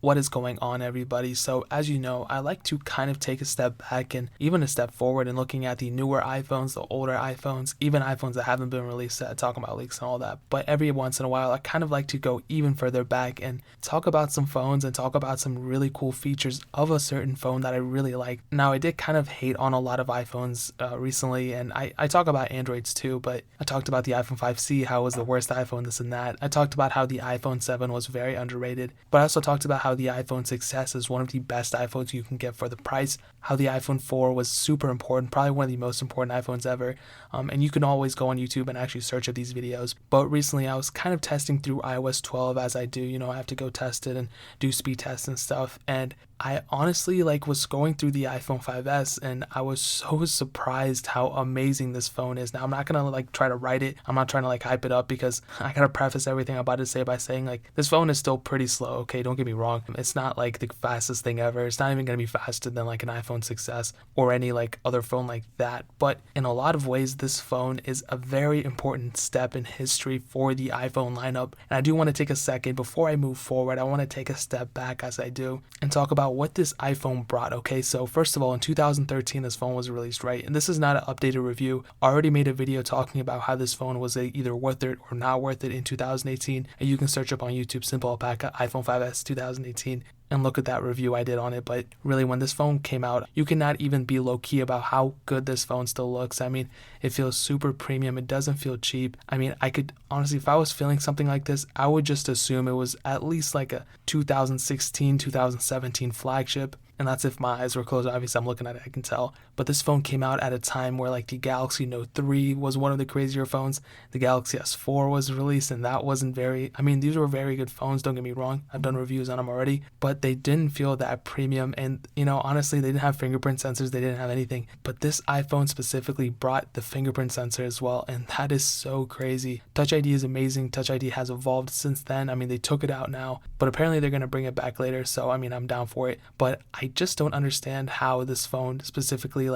What is going on, everybody? So as you know, I like to kind of take a step back and even a step forward in looking at the newer iPhones, the older iPhones, even iPhones that haven't been released yet, talking about leaks and all that. But every once in a while, I kind of like to go even further back and talk about some phones and talk about some really cool features of a certain phone that I really like. Now, I did kind of hate on a lot of iPhones recently, and I talk about Androids too, but I talked about the iPhone 5C, how it was the worst iPhone, this and that. I talked about how the iPhone 7 was very underrated, but I also talked about how the iPhone 6s is one of the best iPhones you can get for the price, how the iPhone 4 was super important, probably one of the most important iPhones ever, and you can always go on YouTube and actually search up these videos. But recently I was kind of testing through iOS 12 as I do, I have to go test it and do speed tests and stuff, and I honestly was going through the iPhone 5s and I was so surprised how amazing this phone is. Now I'm not gonna try to write it, I'm not trying to hype it up, because I gotta preface everything I'm about to say by saying this phone is still pretty slow, okay, don't get me wrong. It's not the fastest thing ever. It's not even gonna be faster than an iPhone 6s or any other phone like that, but in a lot of ways this phone is a very important step in history for the iPhone lineup. And I do want to take a second before I move forward. I want to take a step back as I do and talk about what this iPhone brought. Okay, so first of all, in 2013 this phone was released, right? And this is not an updated review. I already made a video talking about how this phone was either worth it or not worth it in 2018, and you can search up on YouTube Simple Alpaca iPhone 5s 2018 and look at that review I did on it. But really, when this phone came out, you cannot even be low-key about how good this phone still looks. I mean, it feels super premium. It doesn't feel cheap. I mean, I could honestly, if I was feeling something like this, I would just assume it was at least a 2016, 2017 flagship. And that's if my eyes were closed. Obviously, I'm looking at it, I can tell. But this phone came out at a time where the Galaxy Note 3 was one of the crazier phones. The Galaxy S4 was released, and that wasn't these were very good phones, don't get me wrong. I've done reviews on them already, but they didn't feel that premium. And, honestly, they didn't have fingerprint sensors. They didn't have anything. But this iPhone specifically brought the fingerprint sensor as well, and that is so crazy. Touch ID is amazing. Touch ID has evolved since then. I mean, they took it out now, but apparently they're going to bring it back later. So, I'm down for it. But I just don't understand how this phone specifically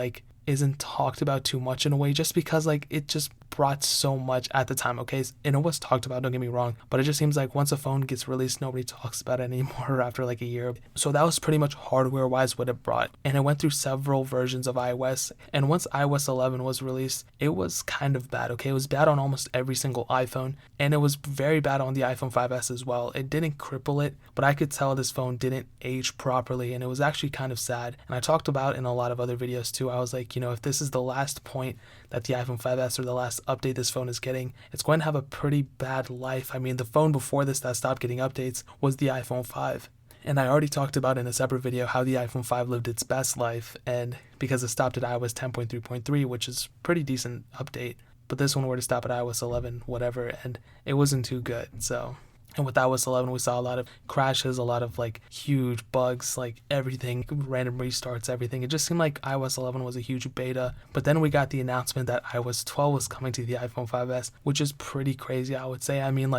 isn't talked about too much in a way, just because it just brought so much at the time, okay? And it was talked about, don't get me wrong, but it just seems once a phone gets released, nobody talks about it anymore after a year. So that was pretty much hardware wise what it brought. And it went through several versions of iOS, and once iOS 11 was released, it was kind of bad, okay? It was bad on almost every single iPhone, and it was very bad on the iPhone 5s as well. It didn't cripple it, but I could tell this phone didn't age properly, and it was actually kind of sad. And I talked about in a lot of other videos too, I was if this is the last point that the iPhone 5s or the last update this phone is getting, it's going to have a pretty bad life. I mean, the phone before this that stopped getting updates was the iPhone 5. And I already talked about in a separate video how the iPhone 5 lived its best life, and because it stopped at iOS 10.3.3, which is pretty decent update, but this one were to stop at iOS 11, whatever, and it wasn't too good. So, and with iOS 11, we saw a lot of crashes, a lot of huge bugs, everything, random restarts, everything. It just seemed like iOS 11 was a huge beta. But then we got the announcement that iOS 12 was coming to the iPhone 5s, which is pretty crazy, I would say. I mean,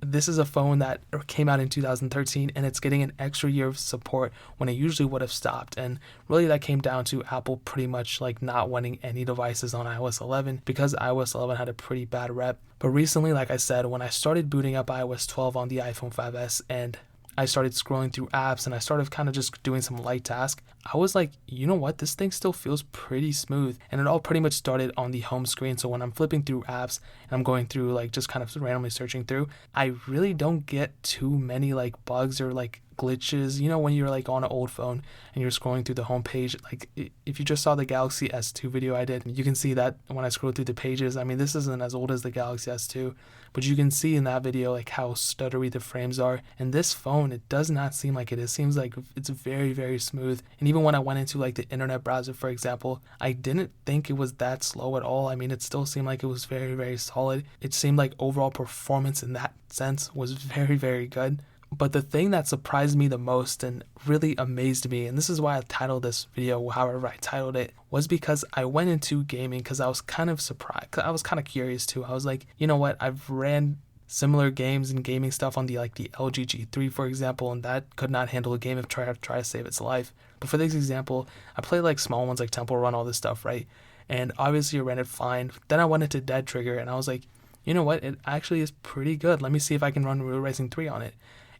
this is a phone that came out in 2013 and it's getting an extra year of support when it usually would have stopped. And really that came down to Apple pretty much not wanting any devices on iOS 11 because iOS 11 had a pretty bad rep. But recently, like I said, when I started booting up iOS 12 on the iPhone 5s and I started scrolling through apps and I started kind of just doing some light tasks, I was you know what, this thing still feels pretty smooth. And it all pretty much started on the home screen. So when I'm flipping through apps and I'm going through just kind of randomly searching through, I really don't get too many bugs or glitches. When you're on an old phone and you're scrolling through the home page, if you just saw the Galaxy S2 video I did, you can see that when I scroll through the pages, I mean, this isn't as old as the Galaxy S2, but you can see in that video how stuttery the frames are. And this phone, it does not seem like it. It seems like it's very, very smooth. And even when I went into the internet browser, for example, I didn't think it was that slow at all. I mean, it still seemed like it was very, very solid. It seemed like overall performance in that sense was very, very good. But the thing that surprised me the most and really amazed me, and this is why I titled this video however I titled it, was because I went into gaming because I was kind of surprised. I was kind of curious too. I was you know what, I've ran similar games and gaming stuff on the the LG G3, for example, and that could not handle a game if try to save its life. But for this example, I played small ones like Temple Run, all this stuff, right? And obviously it ran it fine. Then I went into Dead Trigger and I was you know what, it actually is pretty good. Let me see if I can run Real Racing 3 on it.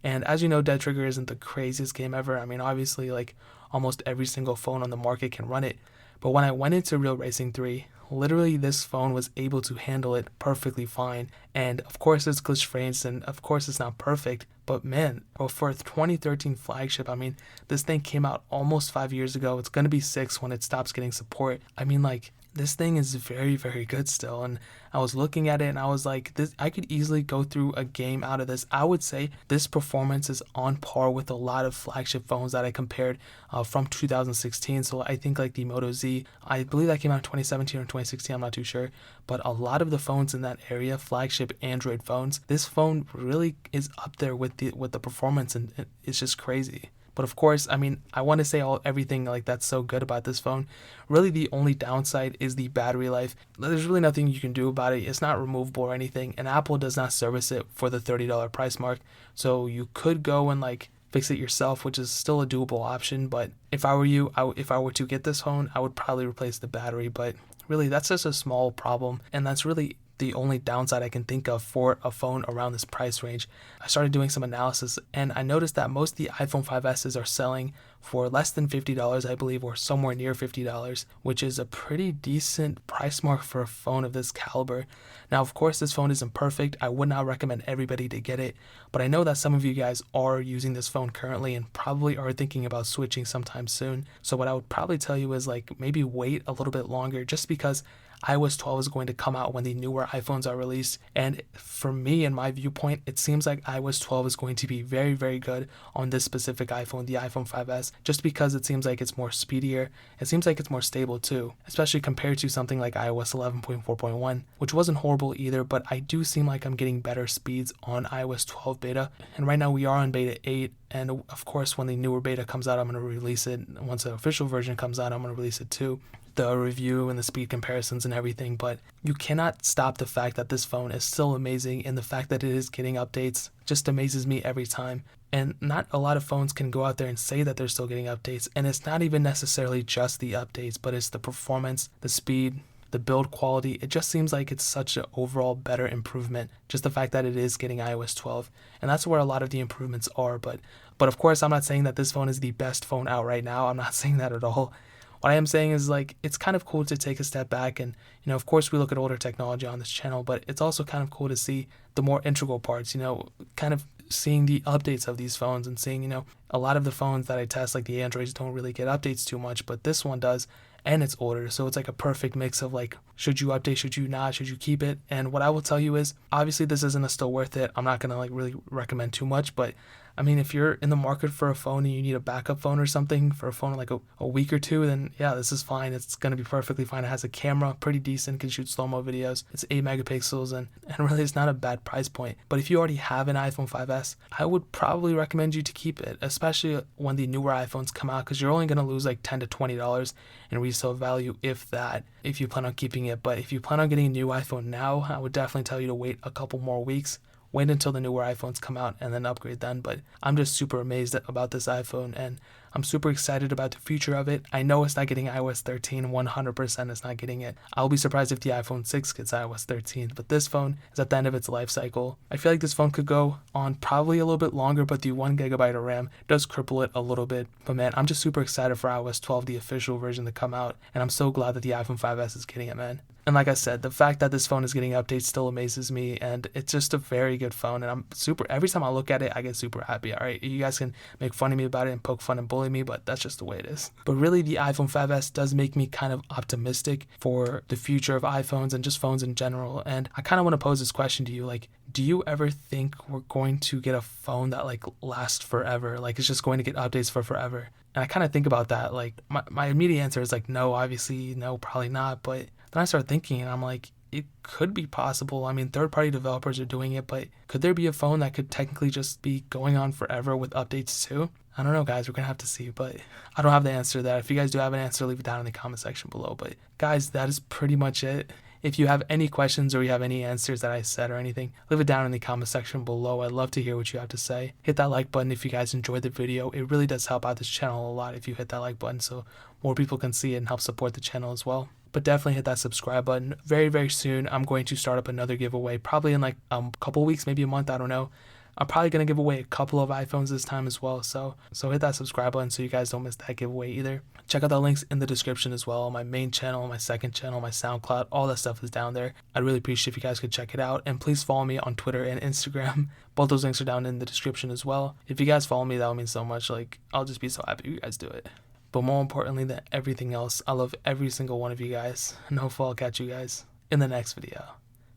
And as you know, Dead Trigger isn't the craziest game ever. I mean, obviously, like almost every single phone on the market can run it. But when I went into Real Racing 3, literally this phone was able to handle it perfectly fine. And of course it's glitch frames, and of course it's not perfect, but man, for a 2013 flagship, I mean, this thing came out almost 5 years ago. It's going to be 6 when it stops getting support. I mean, like, this thing is very, very good still. And I was looking at it and I was like, this, I could easily go through a game out of this. I would say this performance is on par with a lot of flagship phones that I compared from 2016. So I think like the Moto Z, I believe that came out in 2017 or 2016, I'm not too sure. But a lot of the phones in that area, flagship Android phones, this phone really is up there with the performance, and it's just crazy. But of course, I mean, I want to say everything like that's so good about this phone. Really, the only downside is the battery life. There's really nothing you can do about it. It's not removable or anything, and Apple does not service it for the $30 price mark. So you could go and like fix it yourself, which is still a doable option. But if I were you, if I were to get this phone, I would probably replace the battery. But really, that's just a small problem, and that's really the only downside I can think of for a phone around this price range. I started doing some analysis and I noticed that most of the iPhone 5S's are selling for less than $50, I believe, or somewhere near $50, which is a pretty decent price mark for a phone of this caliber. Now, of course, this phone isn't perfect. I would not recommend everybody to get it, but I know that some of you guys are using this phone currently and probably are thinking about switching sometime soon. So what I would probably tell you is like maybe wait a little bit longer, just because iOS 12 is going to come out when the newer iPhones are released. And for me, in my viewpoint, it seems like iOS 12 is going to be very, very good on this specific iPhone, the iPhone 5S, just because it seems like it's more speedier. It seems like it's more stable too, especially compared to something like iOS 11.4.1, which wasn't horrible either, but I do seem like I'm getting better speeds on iOS 12 beta. And right now we are on beta 8. And of course, when the newer beta comes out, I'm going to release it. Once the official version comes out, I'm going to release it too. The review and the speed comparisons and everything, but you cannot stop the fact that this phone is still amazing, and the fact that it is getting updates just amazes me every time. And not a lot of phones can go out there and say that they're still getting updates, and it's not even necessarily just the updates, but it's the performance, the speed, the build quality. It just seems like it's such an overall better improvement, just the fact that it is getting iOS 12, and that's where a lot of the improvements are. But of course, I'm not saying that this phone is the best phone out right now. I'm not saying that at all. What I am saying is, like, it's kind of cool to take a step back and, you know, of course we look at older technology on this channel, but it's also kind of cool to see the more integral parts, you know, kind of seeing the updates of these phones and seeing, you know, a lot of the phones that I test, like the Androids, don't really get updates too much, but this one does, and it's older. So it's like a perfect mix of like, should you update, should you not, should you keep it? And what I will tell you is, obviously this isn't a still worth it. I'm not going to like really recommend too much, but I mean, if you're in the market for a phone and you need a backup phone or something for a phone in like a week or two, then yeah, this is fine. It's going to be perfectly fine. It has a camera, pretty decent, can shoot slow-mo videos. It's 8 megapixels and really it's not a bad price point. But if you already have an iPhone 5S, I would probably recommend you to keep it, especially when the newer iPhones come out, because you're only going to lose like $10 to $20 in resale value, if that, if you plan on keeping it. But if you plan on getting a new iPhone now, I would definitely tell you to wait a couple more weeks. Wait until the newer iPhones come out and then upgrade then. But I'm just super amazed about this iPhone, and I'm super excited about the future of it. I know it's not getting iOS 13, 100% it's not getting it. I'll be surprised if the iPhone 6 gets iOS 13, but this phone is at the end of its life cycle. I feel like this phone could go on probably a little bit longer, but the 1GB of RAM does cripple it a little bit. But man, I'm just super excited for iOS 12, the official version, to come out, and I'm so glad that the iPhone 5S is getting it, man. And like I said, the fact that this phone is getting updates still amazes me, and it's just a very good phone, and I'm super, every time I look at it, I get super happy. All right, you guys can make fun of me about it and poke fun and bully me, but that's just the way it is. But really, the iPhone 5S does make me kind of optimistic for the future of iPhones and just phones in general. And I kind of want to pose this question to you, like, do you ever think we're going to get a phone that like lasts forever? Like, it's just going to get updates for forever? And I kind of think about that. Like, my immediate answer is like, no, obviously, no, probably not. But then I start thinking, and I'm like, it could be possible. I mean, third-party developers are doing it, but could there be a phone that could technically just be going on forever with updates too? I don't know, guys. We're going to have to see, but I don't have the answer to that. If you guys do have an answer, leave it down in the comment section below. But guys, that is pretty much it. If you have any questions or you have any answers that I said or anything, leave it down in the comment section below. I'd love to hear what you have to say. Hit that like button if you guys enjoyed the video. It really does help out this channel a lot if you hit that like button, so more people can see it and help support the channel as well. But definitely hit that subscribe button. Very, very soon, I'm going to start up another giveaway, probably in like a couple weeks, maybe a month, I don't know. I'm probably going to give away a couple of iPhones this time as well, so hit that subscribe button so you guys don't miss that giveaway either. Check out the links in the description as well. My main channel, my second channel, my SoundCloud, all that stuff is down there. I'd really appreciate if you guys could check it out, and please follow me on Twitter and Instagram. Both those links are down in the description as well. If you guys follow me, that would mean so much. Like, I'll just be so happy you guys do it. But more importantly than everything else, I love every single one of you guys, and hopefully I'll catch you guys in the next video.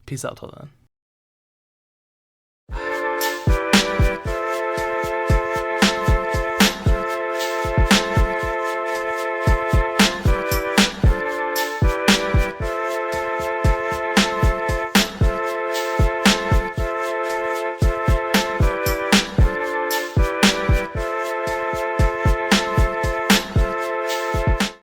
Peace out till then.